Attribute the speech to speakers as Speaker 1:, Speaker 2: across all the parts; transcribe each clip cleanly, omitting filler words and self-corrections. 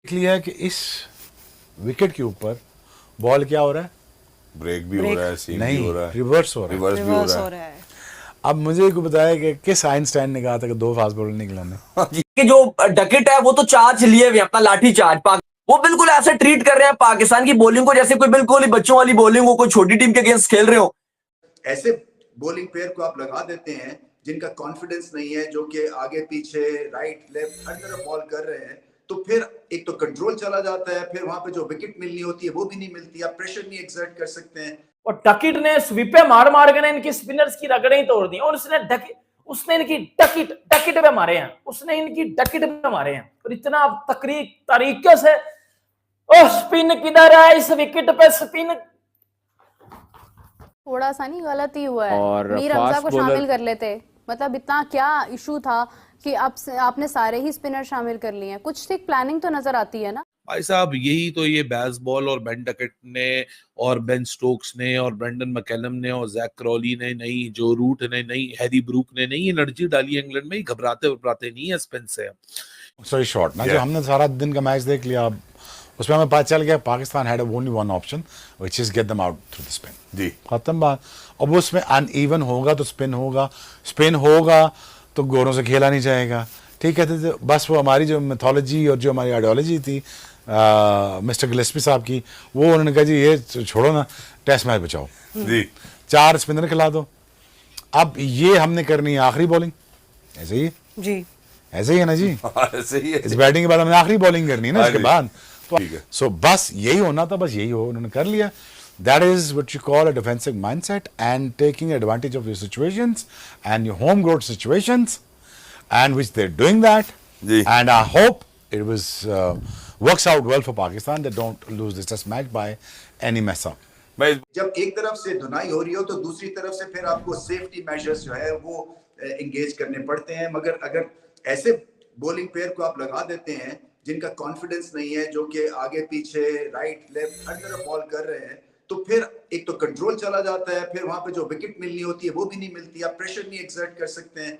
Speaker 1: देख लिया कि इस विकेट के ऊपर बॉल क्या हो रहा है,
Speaker 2: ब्रेक भी हो रहा है, सीम भी
Speaker 1: नहीं
Speaker 2: हो रहा है,
Speaker 1: रिवर्स हो रहा है।
Speaker 2: रिवर्स भी हो रहा है।
Speaker 1: अब मुझे को बताया कि किस आइंस्टाइन ने कहा था कि 2 फास्ट बॉलर निकलाने।
Speaker 3: कि जो डकेट है वो तो चार्ज लिए हुए हैं, अपना लाठी चार्ज वो बिल्कुल ऐसे ट्रीट कर रहे हैं पाकिस्तान की बॉलिंग को जैसे कोई बिल्कुल ही बच्चों वाली बॉलिंग हो, कोई छोटी टीम के अगेंस्ट खेल रहे हो।
Speaker 4: ऐसे बॉलिंग पेयर को आप लगा देते हैं जिनका कॉन्फिडेंस नहीं है, जो कि आगे पीछे राइट लेफ्ट हर तरफ बॉल कर रहे हैं, तो फिर एक तो कंट्रोल चला जाता है, फिर वहां पे जो विकेट मिलनी होती है वो भी नहीं मिलती, आप प्रेशर नहीं एक्सर्ट कर सकते हैं।
Speaker 5: और डकिट ने स्वीपे मार मार के इनकी स्पिनर्स की रगड़े ही तोड़ दी और उसने इनकी डकिट पे मारे हैं, उसने इनकी डकिट पे मारे हैं और इतना तरीके से स्पिन किधर है इस विकेट पे स्पिन।
Speaker 6: थोड़ा सा नहीं गलत ही हुआ है
Speaker 7: और
Speaker 6: मीर हमजा को शामिल कर लेते, मतलब इतना क्या इशू था कि अब आपने सारे ही स्पिनर शामिल कर लिए हैं, कुछ ठीक प्लानिंग तो नजर आती है ना
Speaker 8: भाई साहब। यही तो ये बेसबॉल और बेन डकेट ने और बेन स्टोक्स ने और ब्रेंडन मैकलम ने और जैक क्रॉली ने नहीं, जो रूट ने नहीं, हैरी ब्रूक ने नहीं एनर्जी डाली इंग्लैंड में, घबराते नहीं है स्पिन से।
Speaker 1: सॉरी शॉर्ट ना, जो हमने सारा दिन का मैच देख लिया, अब उसमें हमें पता चल गया Pakistan had only one option which is get them out through the spin.
Speaker 2: जी
Speaker 1: खत्म बात। अब वो उसमें अनइवन होगा तो स्पिन होगा, स्पिन होगा तो गोरों से खेला नहीं जाएगा। ठीक है, तो बस वो हमारी जो मैथोलॉजी और जो हमारी आइडियोलॉजी थी मिस्टर गिलेस्पी साहब की, वो उन्होंने कहा जी ये छोड़ो ना, टेस्ट मैच बचाओ
Speaker 2: जी,
Speaker 1: 4 स्पिनर खिला दो। अब ये हमने करनी है आखिरी बॉलिंग, ऐसे ही
Speaker 9: जी,
Speaker 1: ऐसे ही है ना जी,
Speaker 2: ऐसे ही है।
Speaker 1: इस बैटिंग के बाद हमने आखिरी बॉलिंग करनी है ना इसके बाद।
Speaker 2: ठीक है,
Speaker 1: सो बस यही होना था, बस यही हो उन्होंने कर लिया। That is what you call a defensive mindset and taking advantage of your situations and your homegrown situations, and which they're doing that.
Speaker 2: Ji.
Speaker 1: And I hope it was works out well for Pakistan. They don't lose this test match by any mess up.
Speaker 2: भाई
Speaker 4: जब एक तरफ से धुनाई हो रही हो तो दूसरी तरफ से फिर आपको सेफ्टी मेजर्स जो है वो एंगेज करने पड़ते हैं, मगर अगर ऐसे बॉलिंग पेयर को आप लगा देते हैं जिनका कॉन्फिडेंस नहीं है, जो कि आगे पीछे राइट लेफ्ट हर तरफ बॉल कर रहे हैं, तो फिर एक तो कंट्रोल चला जाता है, फिर वहां पे जो विकेट मिलनी होती है वो भी नहीं मिलती, आप प्रेशर नहीं एक्सर्ट कर सकते हैं।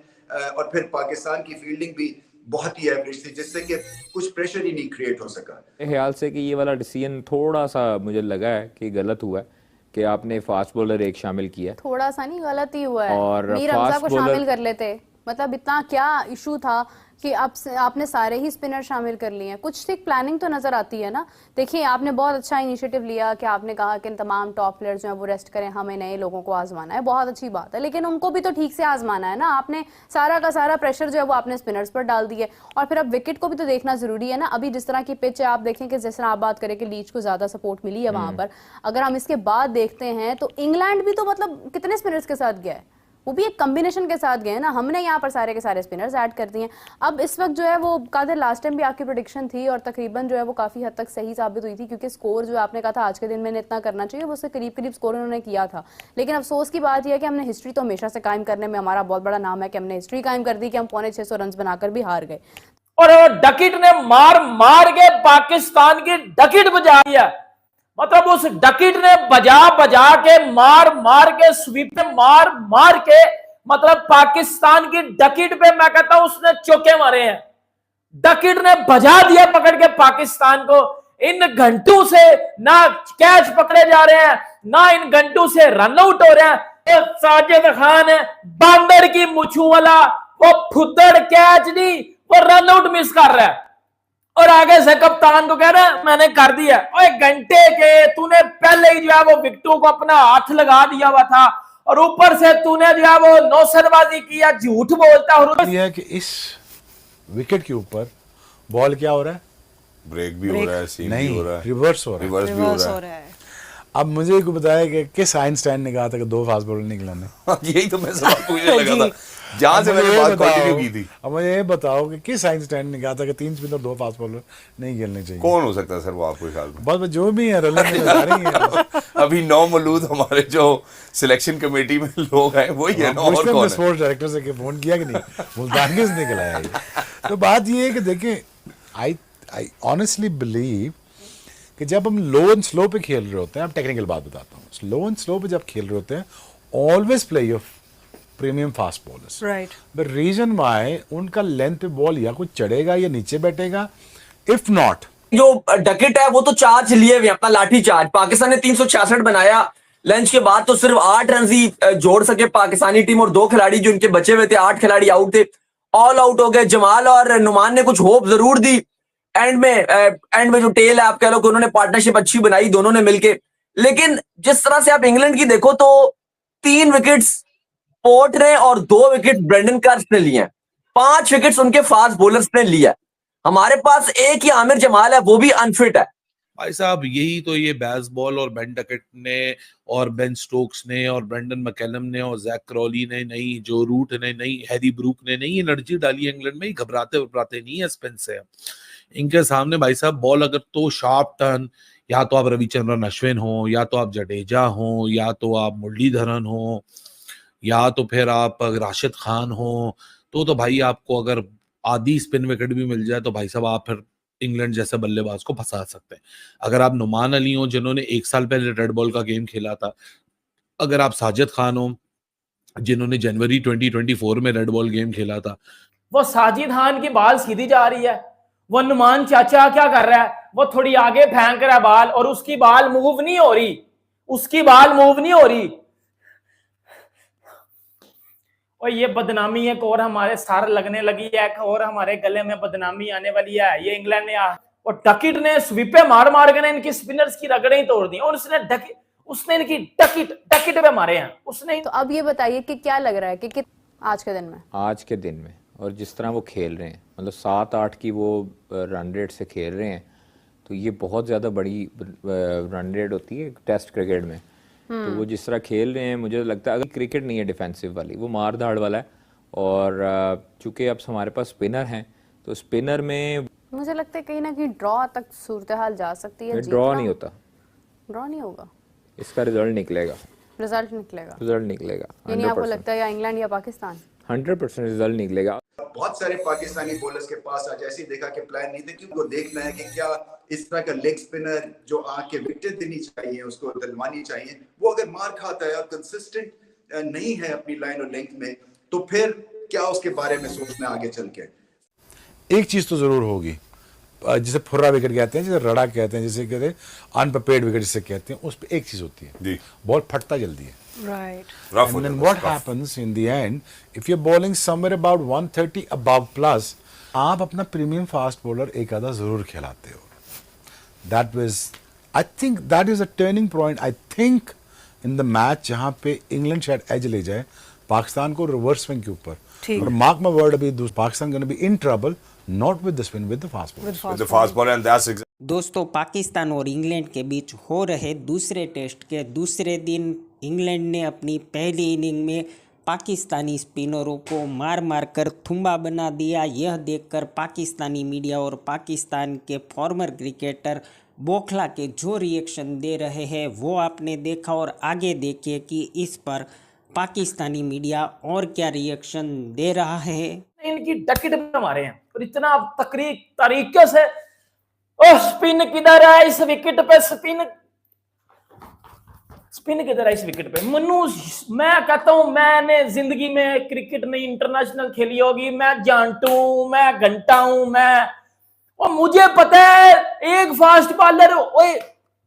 Speaker 4: और फिर पाकिस्तान की फील्डिंग भी बहुत ही एवरेज थी, जिससे कि कुछ प्रेशर ही नहीं क्रिएट हो सका।
Speaker 7: मेरे ख्याल से कि ये वाला डिसीजन थोड़ा सा मुझे लगा है कि गलत हुआ है कि आपने फास्ट बॉलर एक शामिल किया।
Speaker 6: थोड़ा सा नहीं गलत ही हुआ है
Speaker 7: और
Speaker 6: मीर हमजा
Speaker 7: फास्ट
Speaker 6: को शामिल कर लेते, मतलब इतना क्या इशू था कि अब आपने सारे ही स्पिनर शामिल कर लिए हैं, कुछ ठीक प्लानिंग तो नजर आती है ना। देखिए आपने बहुत अच्छा इनिशिएटिव लिया कि आपने कहा कि तमाम टॉप प्लेयर्स जो हैं वो रेस्ट करें, हमें नए लोगों को आजमाना है, बहुत अच्छी बात है, लेकिन उनको भी तो ठीक से आजमाना है ना। आपने सारा का सारा प्रेशर जो है वो आपने स्पिनर्स पर डाल दिए, और फिर अब विकेट को भी तो देखना जरूरी है ना। अभी जिस तरह की पिच है, आप देखें कि जिस तरह आप बात करें कि लीच को ज्यादा सपोर्ट मिली है वहां पर, अगर हम इसके बाद देखते हैं तो इंग्लैंड भी तो मतलब कितने स्पिनर्स के साथ गया है, वो भी एक कॉम्बिनेशन के साथ गए ना। हमने यहाँ पर सारे के सारे स्पिनर्स ऐड कर दिए। अब इस वक्त जो है वो कादिर लास्ट टाइम भी आपकी प्रेडिक्शन थी और तकरीबन जो है वो काफी हद तक सही साबित हुई थी, क्योंकि स्कोर जो आपने कहा था आज के दिन में इतना करना चाहिए, वो उससे करीब करीब स्कोर उन्होंने किया था। लेकिन अफसोस की बात यह है कि हमने हिस्ट्री तो हमेशा से कायम करने में हमारा बहुत बड़ा नाम है कि हमने हिस्ट्री कायम कर दी कि हम 650 रन बनाकर भी हार गए।
Speaker 5: और डकिट ने मार मार के पाकिस्तान की डकिट बजा दिया, मतलब उस डकिट ने बजा बजा के मार मार के स्वीप पे मार मार के, मतलब पाकिस्तान की डकिट पे मैं कहता हूं उसने चौके मारे हैं। डकिट ने बजा दिया पकड़ के पाकिस्तान को। इन घंटों से ना कैच पकड़े जा रहे हैं, ना इन घंटों से रन आउट हो रहे हैं। साजिद खान है बांदर की मुछू वाला, वो फुद्दड़ कैच नहीं, वो रन आउट मिस कर रहा है और आगे से कप्तान को कह रहा है मैंने कर दिया। और 1 घंटे के तूने पहले ही जो है वो विकेटों को अपना हाथ लगा दिया हुआ था, और ऊपर से तूने जो है वो नौसरबाजी किया, झूठ बोलता। और
Speaker 1: यह है कि इस विकेट के ऊपर बॉल क्या हो रहा है,
Speaker 2: ब्रेक भी हो रहा है, सीम भी
Speaker 1: नहीं
Speaker 2: हो रहा है,
Speaker 1: रिवर्स हो रहा है।
Speaker 2: रिवर्स भी हो रहा है।
Speaker 1: अब मुझे को बताया कि किस आइंस्टाइन ने कहा था कि 2 फास्ट बॉलर निकलाने।
Speaker 2: यही तो मैं सवाल पूछने लगा था, जहां से मैंने बात कंटिन्यू की थी।
Speaker 1: अब मुझे ये बताओ कि किस आइंस्टाइन ने कहा था कि 3 स्पिनर 2 फास्ट बॉलर नहीं खेलने चाहिए।
Speaker 2: कौन हो सकता है सर वो आपके ख्याल में?
Speaker 1: बस जो भी है रलन में बता रही है।
Speaker 2: अभी 9 मौलूद हमारे जो सिलेक्शन कमेटी में लोग हैं वही है ना, और कौन है?
Speaker 1: स्पोर्ट्स डायरेक्टर से फोन किया कि नहीं, मुल्तान किस निकल आया ये। तो बात ये है कि देखें, आई ऑनेस्टली बिलीव कि जब हम लो एंड स्लो पे खेल रहे होते हैं, अब टेक्निकल बात बताता हूँ, लो एंड स्लो पे जब खेल रहे होते हैं, always play your premium fast bowlers.
Speaker 9: Right.
Speaker 1: The reason why उनका लेंथ पे बॉल या कुछ चढ़ेगा या नीचे बैठेगा, इफ नॉट
Speaker 3: जो डकेट है वो तो चार्ज लिए हुए हैं, अपना लाठी चार्ज। पाकिस्तान ने 366 बनाया, लंच के बाद तो सिर्फ 8 रन ही जोड़ सके पाकिस्तानी टीम, और 2 खिलाड़ी जो इनके बचे हुए थे, 8 खिलाड़ी आउट थे, ऑल आउट हो गए। जमाल और नुमान ने कुछ होप जरूर दी एंड में जो टेल है आप कह लो कि उन्होंने पार्टनरशिप अच्छी बनाई दोनों ने मिलके। लेकिन जिस तरह से आप इंग्लैंड की देखो तो 3 विकेट्स पोर्ट ने और 2 विकेट ब्रेंडन कार्स ने लिए हैं, 5 विकेट्स उनके फास्ट बॉलर्स ने लिया। हमारे पास एक ही आमिर जमाल है, वो भी अनफिट है।
Speaker 8: भाई साहब यही तो ये बेसबॉल और बेन डकेट ने और बेन स्टोक्स ने और ब्रेंडन मैकलम ने और जैक क्रॉली ने नहीं, जो रूट ने नहीं, हैरी ब्रूक ने नहीं एनर्जी डाली इंग्लैंड में, घबराते नहीं है स्पिन से। इनके सामने भाई साहब बॉल अगर तो शार्प टर्न, या तो आप रविचंद्रन अश्विन हो, या तो आप जडेजा हो, या तो आप मुरलीधरन हो, या तो फिर आप राशिद खान हो, तो भाई आपको अगर आधी स्पिन विकेट भी मिल जाए तो भाई साहब आप फिर इंग्लैंड जैसे बल्लेबाज को फंसा सकते हैं। अगर आप नुमान अली हो जिन्होंने 1 साल पहले रेड बॉल का गेम खेला था, अगर आप साजिद खान हो जिन्होंने जनवरी 2024 में रेड बॉल गेम खेला था,
Speaker 5: वो साजिद खान की बाल सीधी जा रही है, वो नुमान चाचा क्या कर रहा है, वो थोड़ी आगे फेंक रहा है बाल और उसकी बाल मूव नहीं हो रही, उसकी बाल मूव नहीं हो रही। और ये बदनामी एक और हमारे सार लगने लगी है, एक और हमारे गले में बदनामी आने वाली है। ये इंग्लैंड ने और डकिट ने स्वीपे मार मार के इनकी स्पिनर्स की रगड़े ही तोड़ दी, और उसने इनकी डकिट पे मारे हैं उसने।
Speaker 6: तो अब ये बताइए कि क्या लग रहा है कि आज के दिन में
Speaker 7: और जिस तरह वो खेल रहे हैं, मतलब 7-8 की वो रन रेट से खेल रहे हैं, तो ये बहुत ज़्यादा बड़ी रन रेट होती है टेस्ट क्रिकेट में। तो वो जिस तरह खेल रहे हैं, मुझे लगता है अगर क्रिकेट नहीं है डिफेंसिव वाली, वो मार धाड़ वाला है। और चूंकि अब हमारे पास स्पिनर हैं, तो स्पिनर में
Speaker 6: मुझे लगता है कहीं ना कहीं ड्रॉ तक सूरत हाल जा सकती है।
Speaker 7: ड्रॉ नहीं होता,
Speaker 6: ड्रॉ नहीं होगा,
Speaker 7: इसका रिजल्ट निकलेगा।
Speaker 6: यानी आपको लगता है या इंग्लैंड या पाकिस्तान
Speaker 7: 100% रिजल्ट निकलेगा।
Speaker 4: बहुत सारे पाकिस्तानी बॉलर्स के पास आज ऐसे ही देखा कि प्लान नहीं थे, क्योंकि वो देखना है कि क्या इस तरह का लेग स्पिनर जो आके विकेट देनी चाहिए, उसको दिलवानी चाहिए, वो अगर मार खाता है और कंसिस्टेंट नहीं है अपनी लाइन और लेंथ में, तो फिर क्या उसके बारे में सोचना आगे चल के।
Speaker 1: एक चीज तो जरूर होगी, जिसे फुर्रा विकेट कहते हैं, जिसे रड़ा कहते हैं, जिसे कहते हैं अनप्रिपेयर्ड विकेट जिसे कहते हैं, उस पर एक चीज होती है, बॉल फटता जल्दी है।
Speaker 6: Right.
Speaker 1: And then what happens in the end, if you're bowling somewhere about 130 above plus, आप अपना प्रीमियम फास्ट बॉलर एक आधा जरूर खिलाते हो। That was, I think that is a turning point, I think in the match जहाँ पे England शायद एज ले जाए पाकिस्तान को रिवर्स स्विंग के ऊपर, और मार्क माय वर्ड, अभी Pakistan gonna be in trouble, not with the spin, with the fast ball.
Speaker 2: With the fast ball, and that's
Speaker 9: दोस्तों, पाकिस्तान और इंग्लैंड के बीच हो रहे दूसरे टेस्ट के दूसरे दिन इंग्लैंड ने अपनी पहली इनिंग में पाकिस्तानी स्पिनरों को मार मार कर थुम्बा बना दिया। यह देखकर पाकिस्तानी मीडिया और पाकिस्तान के फॉर्मर क्रिकेटर बोखला के जो रिएक्शन दे रहे हैं वो आपने देखा, और आगे देखिए कि इस पर पाकिस्तानी मीडिया और क्या रिएक्शन दे रहा है।
Speaker 5: इनकी डकिट में मारे हैं और इतना तरीके से, ओ स्पिन किधर है इस विकेट पे, स्पिन किधर है इस विकेट पे। मनु, मैं कहता हूं मैंने जिंदगी में क्रिकेट नहीं इंटरनेशनल खेली होगी, मैं जानता हूं, मैं घंटा हूं, मैं, और मुझे पता है एक फास्ट बॉलर, ओए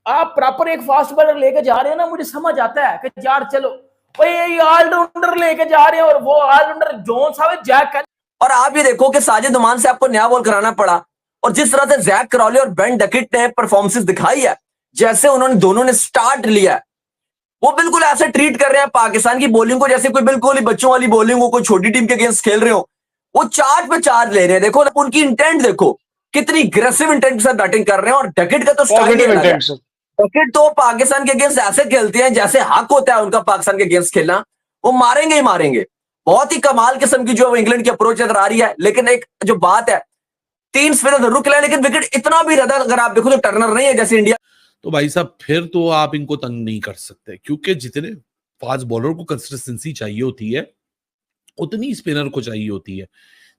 Speaker 5: आप प्रॉपर एक फास्ट बॉलर लेके जा रहे हैं ना, मुझे समझ आता है कि यार चलो ये ऑलराउंडर लेके जा रहे हैं, और वो ऑलराउंडर जोन साहब जैक।
Speaker 3: और आप ये देखो कि साजिद नुमान से आपको नया बॉल कराना पड़ा, और जिस तरह से जैक क्रॉली और बेन डकिट ने परफॉर्मेंस दिखाई है, जैसे उन्होंने दोनों ने स्टार्ट लिया है, वो बिल्कुल ऐसे ट्रीट कर रहे हैं पाकिस्तान की बॉलिंग को जैसे कोई बिल्कुल ही बच्चों वाली बॉलिंग हो, कोई छोटी टीम के अगेंस्ट खेल रहे हो। वो चार्ज पे चार्ज ले रहे हैं। देखो उनकी इंटेंट देखो, कितनी अग्रेसिव इंटेंट के साथ बैटिंग कर रहे हैं। और डकिट का तो डकिट तो पाकिस्तान के अगेंस्ट ऐसे खेलते हैं जैसे हक होता है उनका पाकिस्तान के अगेंस्ट खेलना, वो मारेंगे ही मारेंगे। बहुत ही कमाल किस्म की जो इंग्लैंड की अप्रोच नजर आ रही है। लेकिन एक जो बात है, 3 स्पिनर जरूर खिलाए, लेकिन विकेट इतना भी ज्यादा अगर आप देखो तो टर्नर नहीं है जैसे इंडिया।
Speaker 8: तो भाई साहब फिर तो आप इनको तंग नहीं कर सकते, क्योंकि जितने फास्ट बॉलर को कंसिस्टेंसी चाहिए होती है उतनी स्पिनर को चाहिए होती है।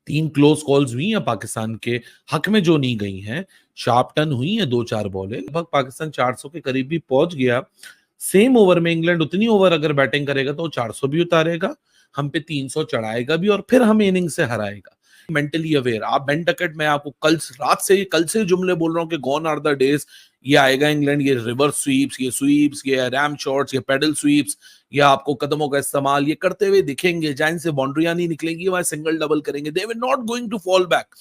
Speaker 8: 3 क्लोज कॉल्स हुई हैं पाकिस्तान के हक में जो नहीं गई हैं, शार्प टर्न हुई है 2-4 बॉलें, लगभग पाकिस्तान 400 के करीब भी पहुंच गया। सेम ओवर में इंग्लैंड उतनी ओवर अगर बैटिंग करेगा तो 400 भी उतारेगा, हम पे 300 चढ़ाएगा भी, और फिर हमें इनिंग से हराएगा। Mentally aware. आप बेन डकेट, मैं आपको कल से जुमले बोल रहा हूँ कि गॉन आर द डेज, ये आएगा इंग्लैंड, ये रिवर्स स्वीप्स, ये रैम शॉट्स, ये पेडल स्वीप्स, या आपको कदमों का इस्तेमाल ये करते हुए दिखेंगे, जहां से बाउंड्रियां नहीं निकलेंगी वहां सिंगल डबल करेंगे, they will not going to fall back.